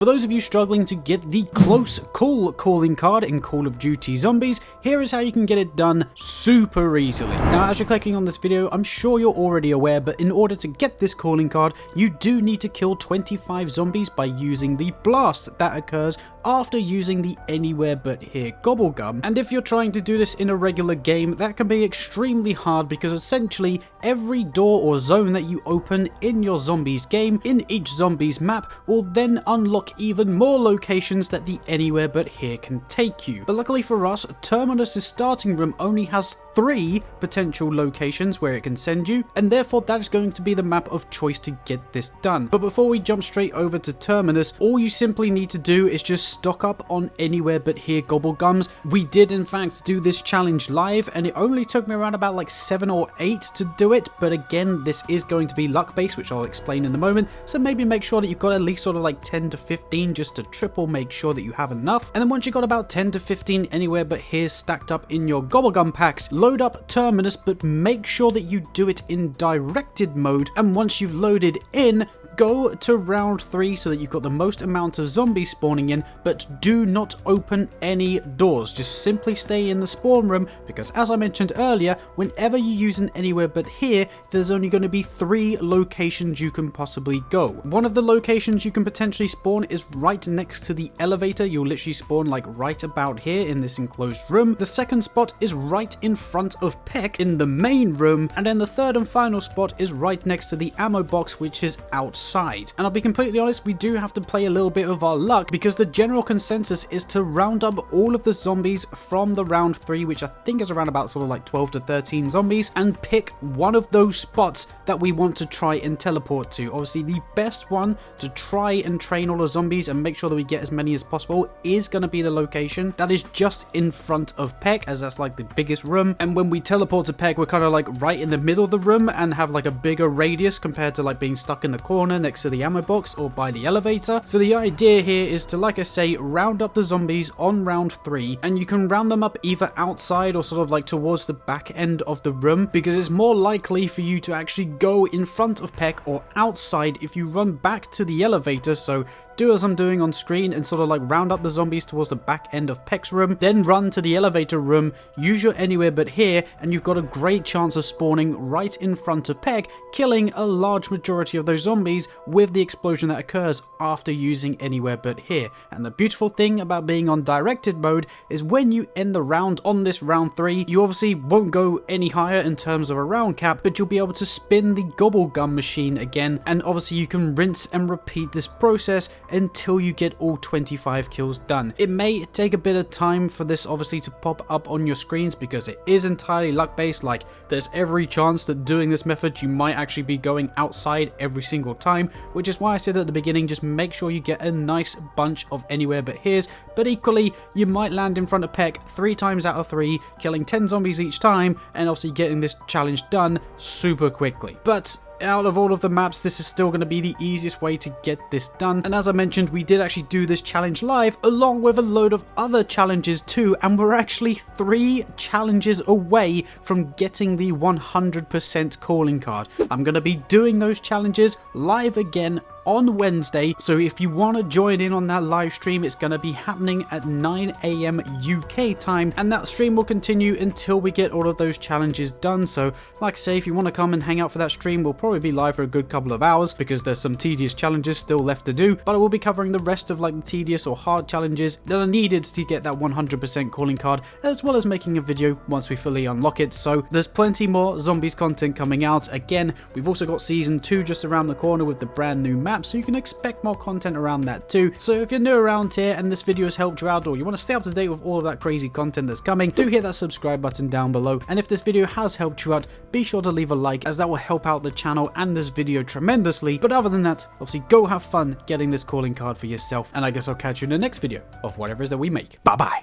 For those of you struggling to get the close call calling card in Call of Duty Zombies, here is how you can get it done super easily. Now, as you're clicking on this video, I'm sure you're already aware, but in order to get this calling card, you do need to kill 25 zombies by using the blast that occurs after using the Anywhere But Here Gobblegum. And if you're trying to do this in a regular game, that can be extremely hard because essentially every door or zone that you open in your zombies game, in each zombies map, will then unlock even more locations that the Anywhere But Here can take you. But luckily for us, Terminus's starting room only has 3 potential locations where it can send you, and therefore that is going to be the map of choice to get this done. But before we jump straight over to Terminus, all you simply need to do is just stock up on Anywhere But Here Gobblegums. We did in fact do this challenge live, and it only took me around about like 7 or 8 to do it, but again, this is going to be luck based, which I'll explain in a moment, so maybe make sure that you've got at least sort of like 10 to 15 just to triple make sure that you have enough. And then once you've got about 10 to 15 Anywhere But Here stacked up in your Gobblegum packs, load up Terminus, but make sure that you do it in directed mode, and once you've loaded in, go to round 3 so that you've got the most amount of zombies spawning in, but do not open any doors. Just simply stay in the spawn room, because as I mentioned earlier, whenever you use an Anywhere But Here, there's only going to be 3 locations you can possibly go. One of the locations you can potentially spawn is right next to the elevator. You'll literally spawn like right about here in this enclosed room. The second spot is right in front of Peck in the main room, and then the third and final spot is right next to the ammo box, which is outside. And I'll be completely honest, we do have to play a little bit of our luck, because the general consensus is to round up all of the zombies from the round 3, which I think is around about sort of like 12 to 13 zombies, and pick one of those spots that we want to try and teleport to. Obviously, the best one to try and train all the zombies and make sure that we get as many as possible is going to be the location that is just in front of Peck, as that's like the biggest room. And when we teleport to Peck, we're kind of like right in the middle of the room and have like a bigger radius compared to like being stuck in the corner next to the ammo box or by the elevator. So the idea here is to, like I say, round up the zombies on round 3, and you can round them up either outside or sort of like towards the back end of the room, because it's more likely for you to actually go in front of Peck or outside if you run back to the elevator. So do as I'm doing on screen and sort of like round up the zombies towards the back end of Peck's room, then run to the elevator room, use your Anywhere But Here, and you've got a great chance of spawning right in front of Peck, killing a large majority of those zombies with the explosion that occurs after using Anywhere But Here. And the beautiful thing about being on directed mode is when you end the round on this round 3, you obviously won't go any higher in terms of a round cap, but you'll be able to spin the Gobblegum machine again, and obviously you can rinse and repeat this process until you get all 25 kills done. It may take a bit of time for this obviously to pop up on your screens, because it is entirely luck based. Like, there's every chance that doing this method you might actually be going outside every single time, which is why I said at the beginning, just make sure you get a nice bunch of Anywhere But Here's. But equally, you might land in front of Peck 3 times out of 3, killing 10 zombies each time, and obviously getting this challenge done super quickly. But out of all of the maps, this is still going to be the easiest way to get this done. And as I mentioned, we did actually do this challenge live along with a load of other challenges too, and we're actually 3 challenges away from getting the 100% calling card. I'm going to be doing those challenges live again on Wednesday, so if you want to join in on that live stream, it's going to be happening at 9 AM UK time, and that stream will continue until we get all of those challenges done. So like I say, if you want to come and hang out for that stream, we'll probably be live for a good couple of hours, because there's some tedious challenges still left to do, but I will be covering the rest of like the tedious or hard challenges that are needed to get that 100% calling card, as well as making a video once we fully unlock it. So there's plenty more zombies content coming out. Again, we've also got season 2 just around the corner with the brand new map, so you can expect more content around that too. So if you're new around here and this video has helped you out, or you want to stay up to date with all of that crazy content that's coming, do hit that subscribe button down below. And if this video has helped you out, be sure to leave a like, as that will help out the channel and this video tremendously. But other than that, obviously go have fun getting this calling card for yourself, and I guess I'll catch you in the next video of whatever it is that we make. Bye bye.